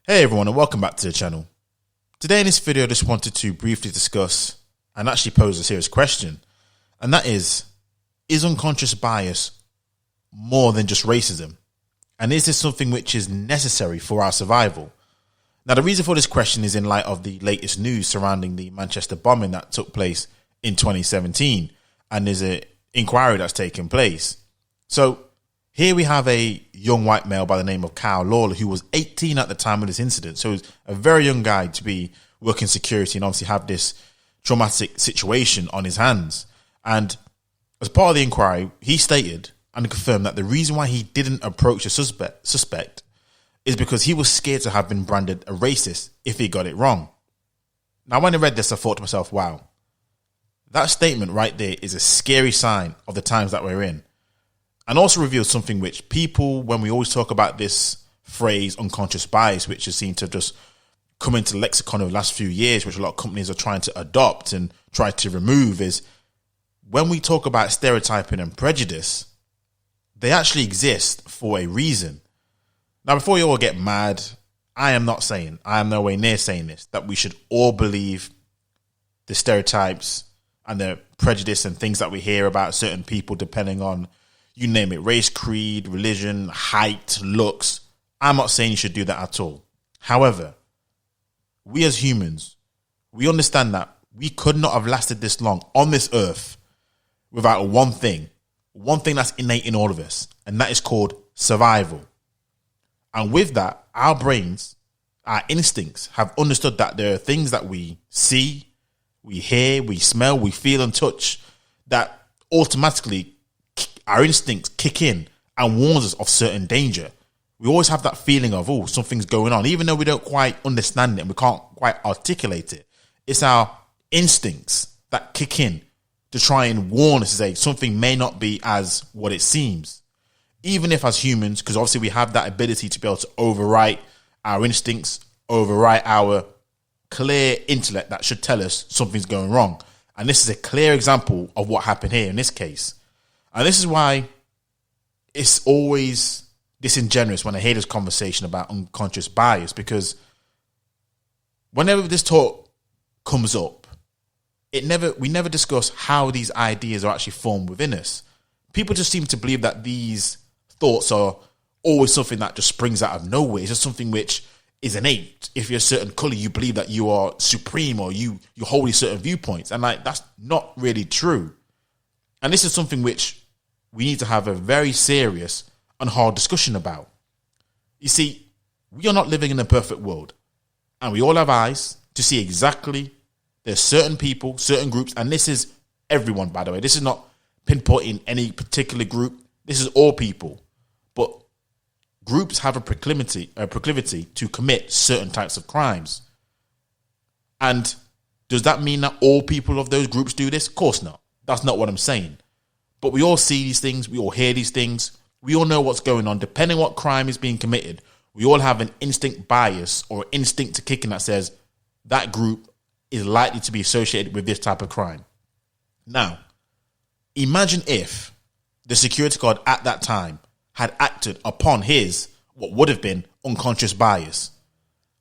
Hey everyone, and welcome back to the channel. Today in this video I just wanted to briefly discuss and actually pose a serious question, and that is unconscious bias more than just racism? And is this something which is necessary for our survival? Now the reason for this question is in light of the latest news surrounding the Manchester bombing that took place in 2017, and there's an inquiry that's taken place. So here we have a young white male by the name of Kyle Lawler, who was 18 at the time of this incident. So he's a very young guy to be working security and obviously have this traumatic situation on his hands. And as part of the inquiry, he stated and confirmed that the reason why he didn't approach the suspect is because he was scared to have been branded a racist if he got it wrong. Now, when I read this, I thought to myself, wow, that statement right there is a scary sign of the times that we're in. And also reveals something which people, when we always talk about this phrase unconscious bias, which has seemed to just come into the lexicon over the last few years, which a lot of companies are trying to adopt and try to remove, is when we talk about stereotyping and prejudice, they actually exist for a reason. Now, before you all get mad, I am no way near saying this, that we should all believe the stereotypes and the prejudice and things that we hear about certain people depending on, you name it, race, creed, religion, height, looks. I'm not saying you should do that at all. However, we as humans, we understand that we could not have lasted this long on this earth without one thing that's innate in all of us, and that is called survival. And with that, our brains, our instincts have understood that there are things that we see, we hear, we smell, we feel and touch that automatically our instincts kick in and warns us of certain danger. We always have that feeling of, oh, something's going on, even though we don't quite understand it and we can't quite articulate it. It's our instincts that kick in to try and warn us to say something may not be as what it seems. Even if as humans, because obviously we have that ability to be able to overwrite our instincts, overwrite our clear intellect that should tell us something's going wrong. And this is a clear example of what happened here in this case. And this is why it's always disingenuous when I hear this conversation about unconscious bias, because whenever this talk comes up, we never discuss how these ideas are actually formed within us. People just seem to believe that these thoughts are always something that just springs out of nowhere. It's just something which is innate. If you're a certain color, you believe that you are supreme or you hold these certain viewpoints. And that's not really true. And this is something which we need to have a very serious and hard discussion about. You see, we are not living in a perfect world, and we all have eyes to see exactly there's certain people, certain groups, and this is everyone, by the way. This is not pinpointing any particular group. This is all people. But groups have a proclivity to commit certain types of crimes. And does that mean that all people of those groups do this? Of course not. That's not what I'm saying. But we all see these things. We all hear these things. We all know what's going on. Depending on what crime is being committed, we all have an instinct bias or instinct to kick in that says that group is likely to be associated with this type of crime. Now, imagine if the security guard at that time had acted upon his, what would have been, unconscious bias.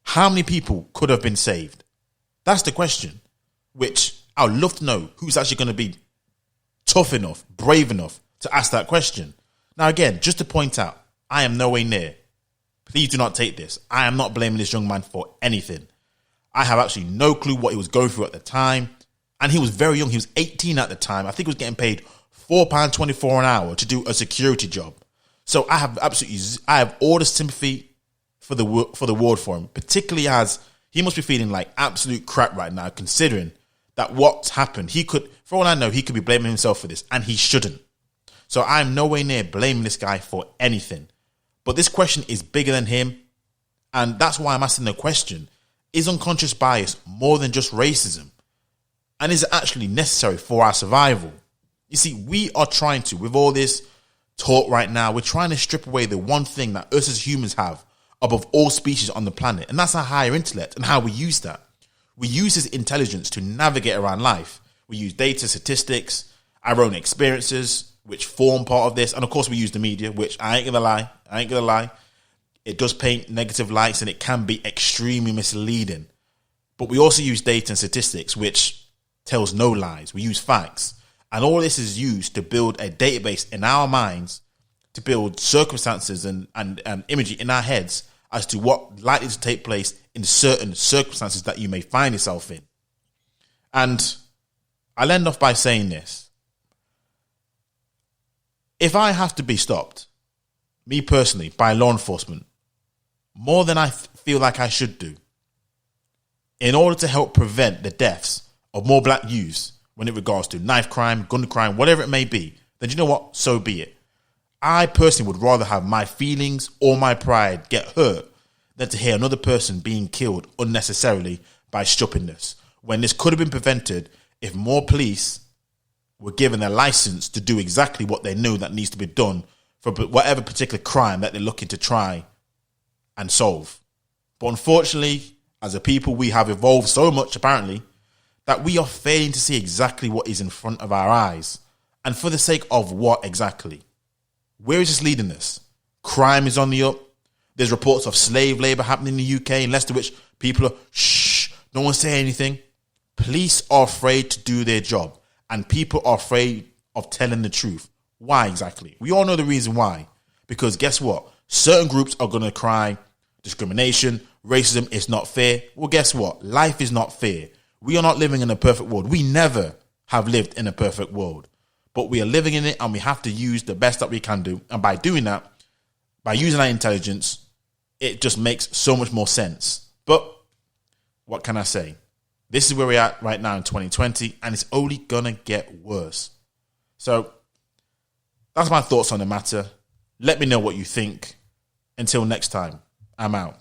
How many people could have been saved? That's the question, which I would love to know who's actually going to be tough enough, brave enough to ask that question. Now, again, just to point out, I am nowhere near. Please do not take this. I am not blaming this young man for anything. I have actually no clue what he was going through at the time. And he was very young. He was 18 at the time. I think he was getting paid £4.24 an hour to do a security job. So I have all the sympathy for the ward for him, particularly as he must be feeling like absolute crap right now, considering that what's happened, he could, for all I know, he could be blaming himself for this, and he shouldn't. So I'm nowhere near blaming this guy for anything. But this question is bigger than him, and that's why I'm asking the question, is unconscious bias more than just racism? And is it actually necessary for our survival? You see, we are trying to, with all this talk right now, we're trying to strip away the one thing that us as humans have above all species on the planet, and that's our higher intellect and how we use that. We use this intelligence to navigate around life. We use data, statistics, our own experiences, which form part of this. And of course, we use the media, which I ain't gonna lie. it does paint negative lights and it can be extremely misleading. But we also use data and statistics, which tells no lies. We use facts. And all this is used to build a database in our minds, to build circumstances and imagery in our heads as to what likely to take place in certain circumstances that you may find yourself in. And I'll end off by saying this. If I have to be stopped, me personally, by law enforcement, more than I feel like I should do, in order to help prevent the deaths of more black youths when it regards to knife crime, gun crime, whatever it may be, then you know what? So be it. I personally would rather have my feelings or my pride get hurt than to hear another person being killed unnecessarily by stupidness, when this could have been prevented if more police were given a license to do exactly what they know that needs to be done for whatever particular crime that they're looking to try and solve. But unfortunately, as a people, we have evolved so much, apparently, that we are failing to see exactly what is in front of our eyes. And for the sake of what exactly? Where is this leading us? Crime is on the up. There's reports of slave labour happening in the UK, in Leicester, which people are, shh, no one say anything. Police are afraid to do their job, and people are afraid of telling the truth. Why exactly? We all know the reason why. Because guess what? Certain groups are going to cry discrimination, racism is not fair. Well, guess what? Life is not fair. We are not living in a perfect world. We never have lived in a perfect world. But we are living in it, and we have to use the best that we can do. And by doing that, by using our intelligence, it just makes so much more sense. But what can I say? This is where we're at right now in 2020, and it's only going to get worse. So that's my thoughts on the matter. Let me know what you think. Until next time, I'm out.